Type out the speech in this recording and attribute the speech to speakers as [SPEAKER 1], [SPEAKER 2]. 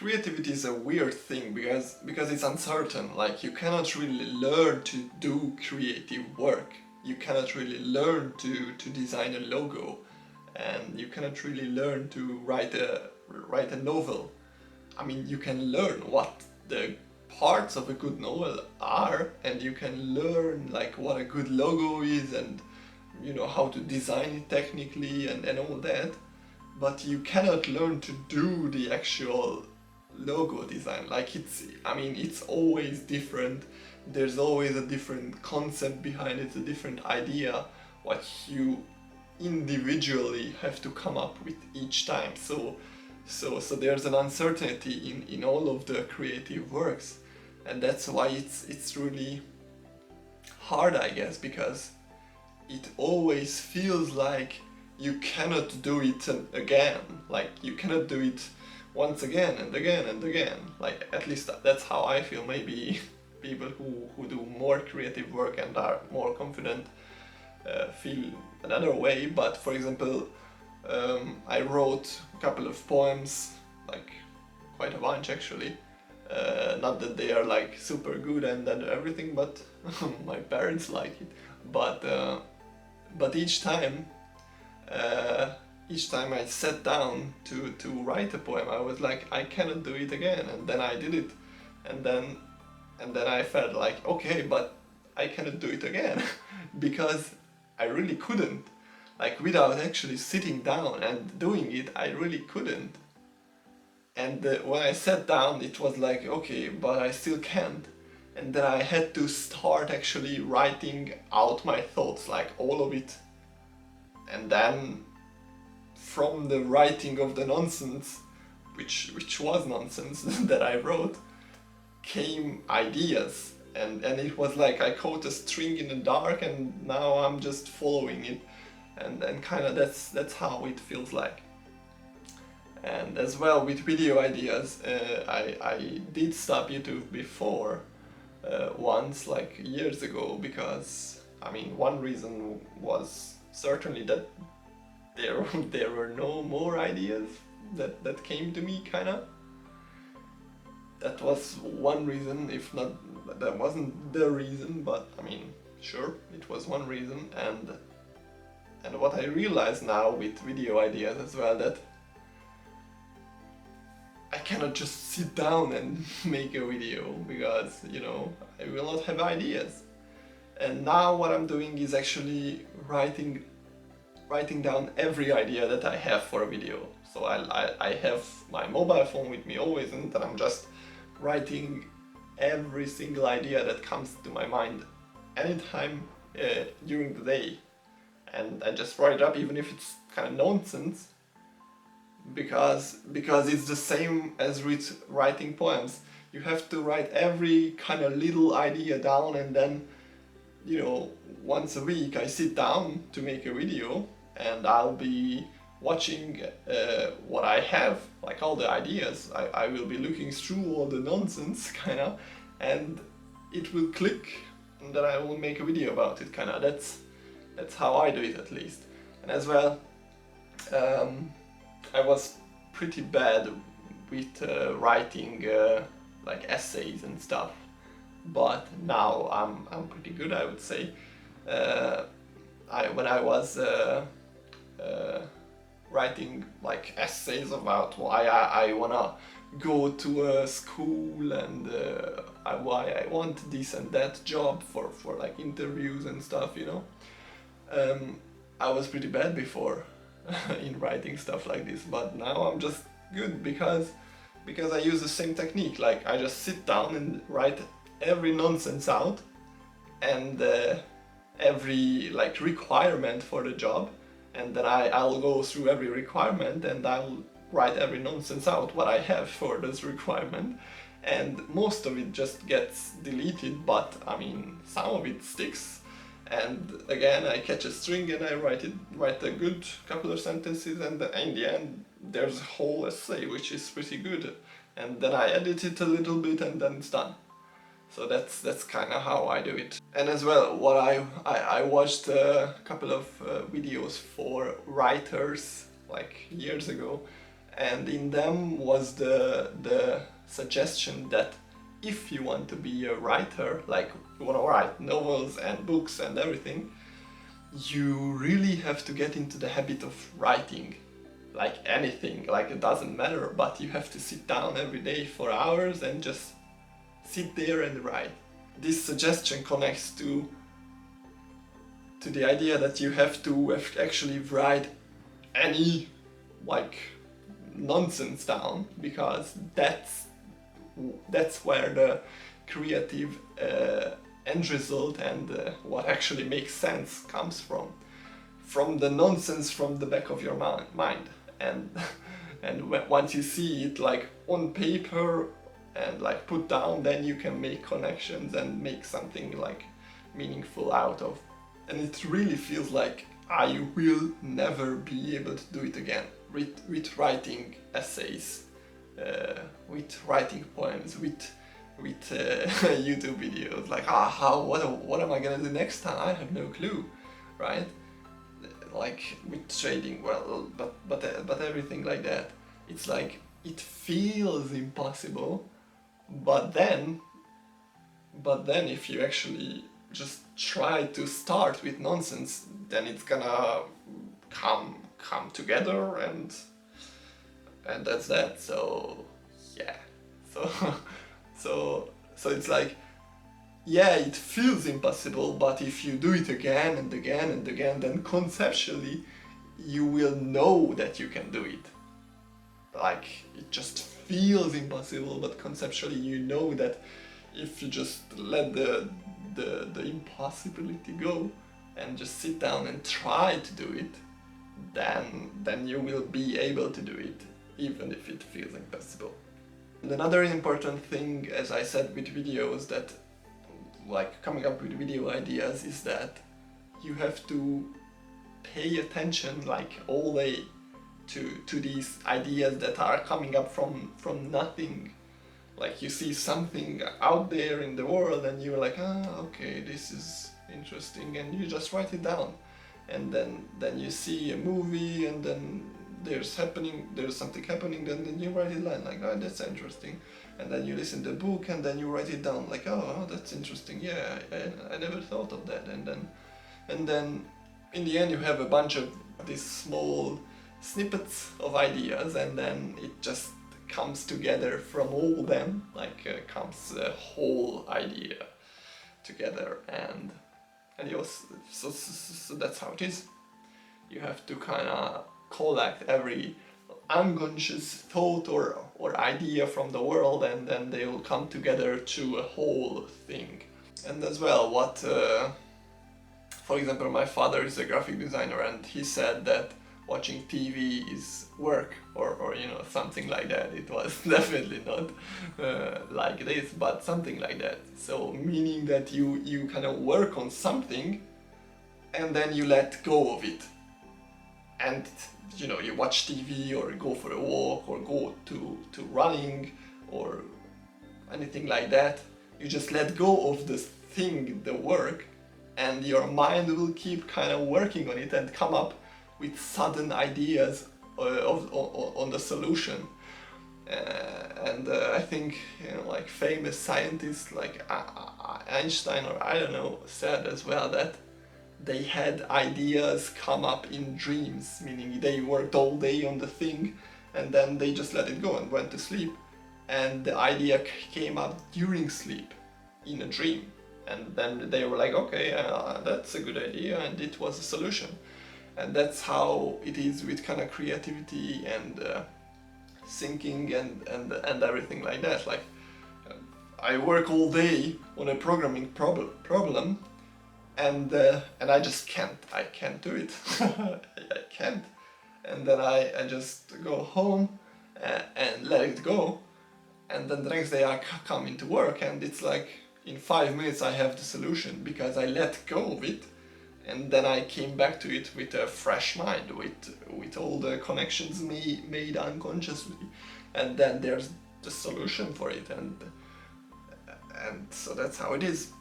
[SPEAKER 1] Creativity is a weird thing because it's uncertain. Like, you cannot really learn to do creative work. You cannot really learn to design a logo, and you cannot really learn to write a novel. I mean, you can learn what the parts of a good novel are, and you can learn like what a good logo is, and how to design it technically, and all that, but you cannot learn to do the actual logo design. Like, it's always different. There's always a different concept behind it, a different idea what you individually have to come up with each time. So there's an uncertainty in all of the creative works, and that's why it's really hard, I guess, because it always feels like you cannot do it again. Like, you cannot do it once again and again and again. Like, at least that's how I feel. Maybe people who do more creative work and are more confident feel another way. But for example, I wrote a couple of poems, like quite a bunch actually. Not that they are like super good and everything, but my parents like it. But each time I sat down to write a poem, I was like, I cannot do it again, and then I did it, and then I felt like, okay, but I cannot do it again because I really couldn't. Like, without actually sitting down and doing it, I really couldn't. And when I sat down, it was like, okay, but I still can't. And then I had to start actually writing out my thoughts, like all of it. And then from the writing of the nonsense, which was nonsense that I wrote, came ideas. And it was like I caught a string in the dark, and now I'm just following it. And kind of that's how it feels like. And as well with video ideas, I did stop YouTube before once, like years ago, because I mean, one reason was certainly that there were no more ideas that came to me, kinda. That was one reason, if not, that wasn't the reason, but I mean, sure, it was one reason. And what I realize now with video ideas as well, that I cannot just sit down and make a video, because, I will not have ideas. And now what I'm doing is actually writing down every idea that I have for a video. So I have my mobile phone with me always, and then I'm just writing every single idea that comes to my mind anytime during the day. And I just write it up, even if it's kind of nonsense, because it's the same as with writing poems. You have to write every kind of little idea down, and then once a week I sit down to make a video, and I'll be watching what I have, like all the ideas. I will be looking through all the nonsense, kind of, and it will click, and then I will make a video about it, kind of. That's how I do it, at least. And as well, I was pretty bad with writing like essays and stuff, but now I'm pretty good, I would say. When I was writing like essays about why I wanna go to a school, and why I want this and that job for like interviews and stuff, I was pretty bad before in writing stuff like this, but now I'm just good because I use the same technique. Like, I just sit down and write every nonsense out, and every like requirement for the job, and then I'll go through every requirement, and I'll write every nonsense out what I have for this requirement, and most of it just gets deleted, but I mean, some of it sticks. And again, I catch a string and I write a good couple of sentences, and in the end there's a whole essay which is pretty good, and then I edit it a little bit, and then it's done. So that's kind of how I do it. And as well, what I watched a couple of videos for writers like years ago, and in them was the suggestion that if you want to be a writer, like you want to write novels and books and everything, you really have to get into the habit of writing. Like anything, like it doesn't matter, but you have to sit down every day for hours and just sit there and write. This suggestion connects to the idea that you have to actually write any like nonsense down, because that's where the creative end result and what actually makes sense comes from the nonsense from the back of your mind. And once you see it like on paper and like put down, then you can make connections and make something like meaningful out of. And it really feels like I will never be able to do it again. With writing essays, with writing poems, with YouTube videos. Like what am I gonna do next time? I have no clue, right? Like with trading, well, but everything like that. It's like it feels impossible, but then if you actually just try to start with nonsense, then it's gonna come together, and that's that. So yeah, so it's like, yeah, it feels impossible, but if you do it again and again and again, then conceptually you will know that you can do it. Like it just feels impossible, but conceptually you know that if you just let the impossibility go and just sit down and try to do it, then you will be able to do it, even if it feels impossible. And another important thing, as I said with videos, that like coming up with video ideas, is that you have to pay attention like all day to these ideas that are coming up from nothing. Like you see something out there in the world and you're like, okay, this is interesting, and you just write it down. And then you see a movie, and then there's something happening, then you write it down, like, oh, that's interesting. And then you listen to the book, and then you write it down, like, oh, that's interesting, yeah, I never thought of that. And then in the end you have a bunch of these small snippets of ideas, and then it just comes together from all them, like comes a whole idea together. And so that's how it is. You have to kind of collect every unconscious thought or idea from the world, and then they will come together to a whole thing. And as well, for example, my father is a graphic designer, and he said that watching TV is work, or something like that. It was definitely not like this, but something like that. So meaning that you kind of work on something and then you let go of it, and you watch TV or go for a walk or go to running or anything like that. You just let go of this thing, the work, and your mind will keep kind of working on it and come up with sudden ideas on the solution. I think like famous scientists like Einstein, or I don't know, said as well that they had ideas come up in dreams, meaning they worked all day on the thing and then they just let it go and went to sleep, and the idea came up during sleep in a dream, and then they were like, okay, that's a good idea, and it was a solution. And that's how it is with kind of creativity and thinking and everything like that. Like I work all day on a programming problem, and I just can't do it. I can't. And then I just go home and let it go, and then the next day I come into work, and it's like in 5 minutes I have the solution, because I let go of it. And then I came back to it with a fresh mind, with all the connections made unconsciously, and then there's the solution for it, and so that's how it is.